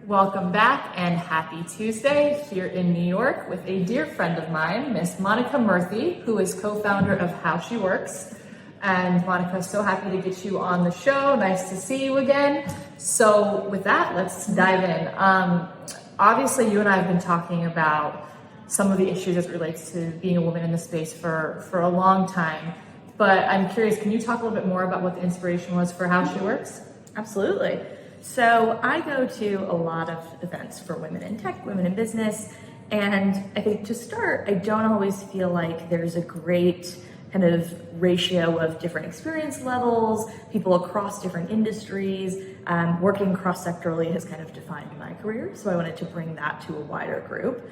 Welcome back and happy Tuesday here in New York with a dear friend of mine, Miss Monica Murthy, who is co-founder of How She Works. And Monica, so happy to get you on the show. Nice to see you again. So with that, let's dive in. Obviously, you and I have been talking about some of the issues as it relates to being a woman in the space for a long time. But I'm curious, can you talk a little bit more about what the inspiration was for How She Works? Absolutely. So I go to a lot of events for women in tech, women in business, and I think to start, I don't always feel like there's a great kind of ratio of different experience levels, people across different industries. Working cross-sectorally has kind of defined my career, so I wanted to bring that to a wider group.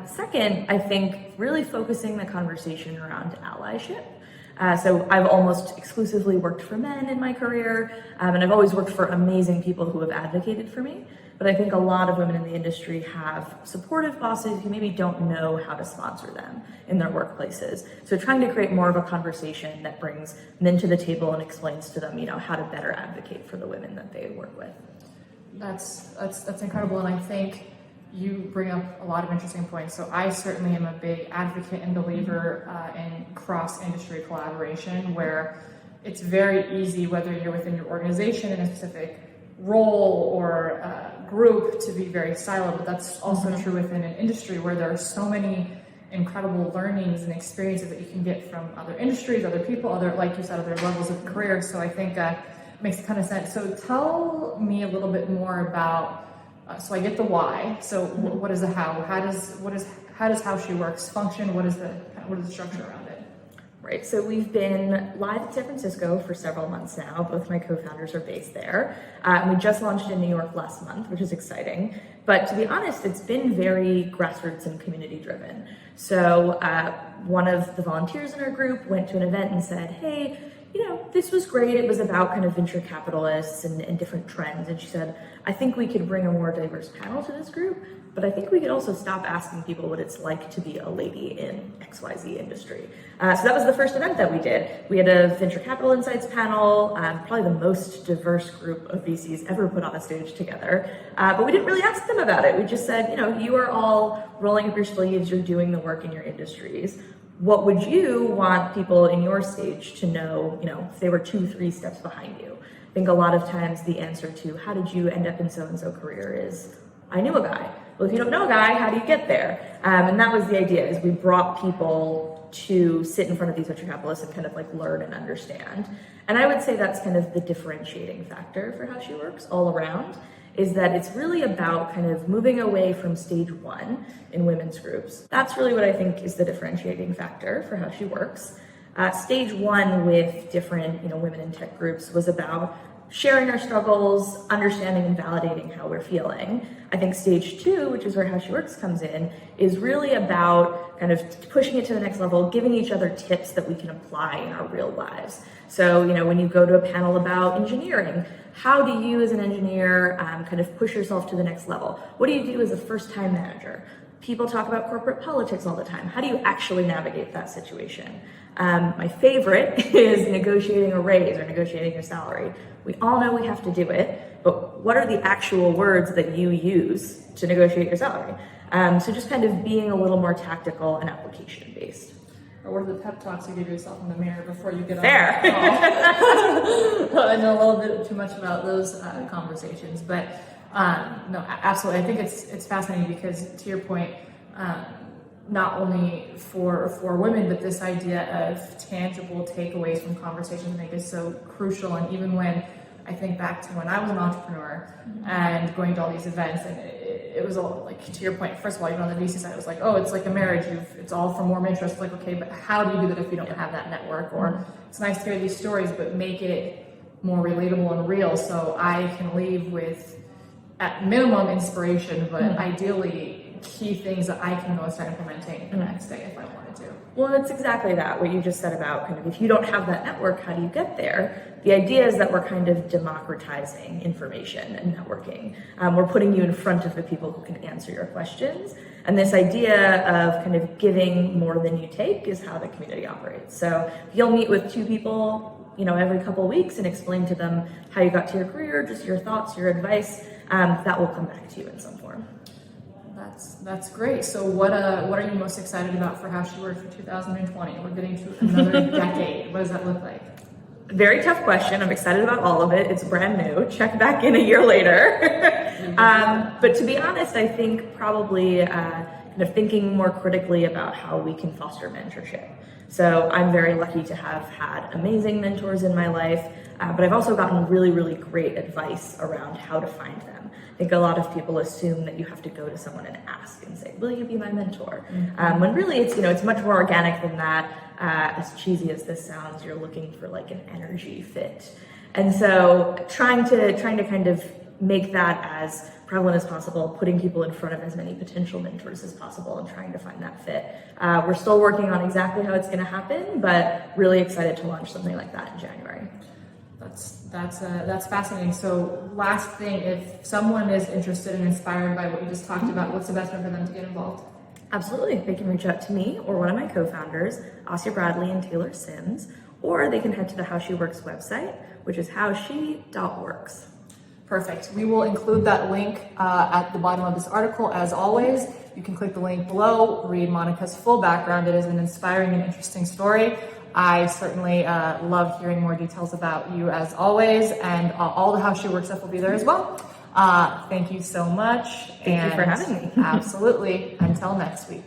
Second, I think really focusing the conversation around allyship. So I've almost exclusively worked for men in my career, and I've always worked for amazing people who have advocated for me. But I think a lot of women in the industry have supportive bosses who maybe don't know how to sponsor them in their workplaces. So trying to create more of a conversation that brings men to the table and explains to them, how to better advocate for the women that they work with. That's incredible, and I think you bring up a lot of interesting points. So I certainly am a big advocate and believer in cross-industry collaboration, where it's very easy, whether you're within your organization in a specific role or group, to be very siloed, but that's also true within an industry where there are so many incredible learnings and experiences that you can get from other industries, other people, other, like you said, other levels of career. So I think it makes a ton of sense. So tell me a little bit more about, so I get the why. So what is the how? How does How She Works function? What is the structure around it? Right, so we've been live in San Francisco for several months now. Both my co-founders are based there. We just launched in New York last month, which is exciting. But to be honest, it's been very grassroots and community driven. So one of the volunteers in our group went to an event and said, hey, this was great. It was about kind of venture capitalists and different trends. And she said, I think we could bring a more diverse panel to this group, but I think we could also stop asking people what it's like to be a lady in XYZ industry. So that was the first event that we did. We had a venture capital insights panel, probably the most diverse group of VCs ever put on a stage together. But we didn't really ask them about it. We just said, you are all rolling up your sleeves, you're doing the work in your industries. What would you want people in your stage to know, if they were 2-3 steps behind you? I think a lot of times the answer to how did you end up in so-and-so career is, I knew a guy. Well, if you don't know a guy, how do you get there? And that was the idea, is we brought people to sit in front of these venture capitalists and kind of learn and understand. And I would say that's kind of the differentiating factor for How She Works all around, is that it's really about kind of moving away from stage one in women's groups. That's really what I think is the differentiating factor for How She Works. Stage one with different, women in tech groups was about sharing our struggles, understanding and validating how we're feeling. I think stage two, which is where How She Works comes in, is really about kind of pushing it to the next level, giving each other tips that we can apply in our real lives. So, when you go to a panel about engineering, how do you as an engineer kind of push yourself to the next level? What do you do as a first-time manager? People talk about corporate politics all the time. How do you actually navigate that situation? My favorite is negotiating a raise or negotiating your salary. We all know we have to do it, but what are the actual words that you use to negotiate your salary? So just kind of being a little more tactical and application-based. Or what are the pep talks you give yourself in the mirror before you get on Fair. the call? I know a little bit too much about those conversations, but no, absolutely. I think it's fascinating because, to your point, not only for women, but this idea of tangible takeaways from conversations, I think, is so crucial. And even when I think back to when I was an entrepreneur and going to all these events, and it was all to your point, first of all, even on the VC side, it was like, oh, it's like a marriage, it's all for warm interest. Like, okay, but how do you do that if you don't have that network? Or it's nice to hear these stories, but make it more relatable and real, so I can leave with, at minimum, inspiration, but ideally key things that I can go and start implementing the next day if I wanted to. Well, it's exactly that, what you just said about kind of, if you don't have that network, how do you get there? The idea is that we're kind of democratizing information and networking. We're putting you in front of the people who can answer your questions. And this idea of kind of giving more than you take is how the community operates. So you'll meet with 2 people, every couple of weeks and explain to them how you got to your career, just your thoughts, your advice. that will come back to you in some form. That's great. So what are you most excited about for How She Works for 2020? We're getting to another decade. What does that look like? Very tough question. I'm excited about all of it. It's brand new. Check back in a year later. But to be honest, I think probably kind of thinking more critically about how we can foster mentorship. So I'm very lucky to have had amazing mentors in my life, but I've also gotten really, really great advice around how to find them. I think a lot of people assume that you have to go to someone and ask and say, will you be my mentor? When really it's much more organic than that. As cheesy as this sounds, you're looking for like an energy fit. And so trying to kind of make that as prevalent as possible, putting people in front of as many potential mentors as possible and trying to find that fit. We're still working on exactly how it's going to happen, but really excited to launch something like that in January. That's fascinating. So last thing, if someone is interested and inspired by what you just talked about, what's the best way for them to get involved? Absolutely. They can reach out to me or one of my co-founders, Asya Bradley and Taylor Sims, or they can head to the How She Works website, which is howshe.works. Perfect. We will include that link at the bottom of this article. As always, you can click the link below, read Monica's full background. It is an inspiring and interesting story. I certainly love hearing more details about you as always, and all the How She Works stuff will be there as well. Thank you so much. Thank you for having me. Absolutely. Until next week.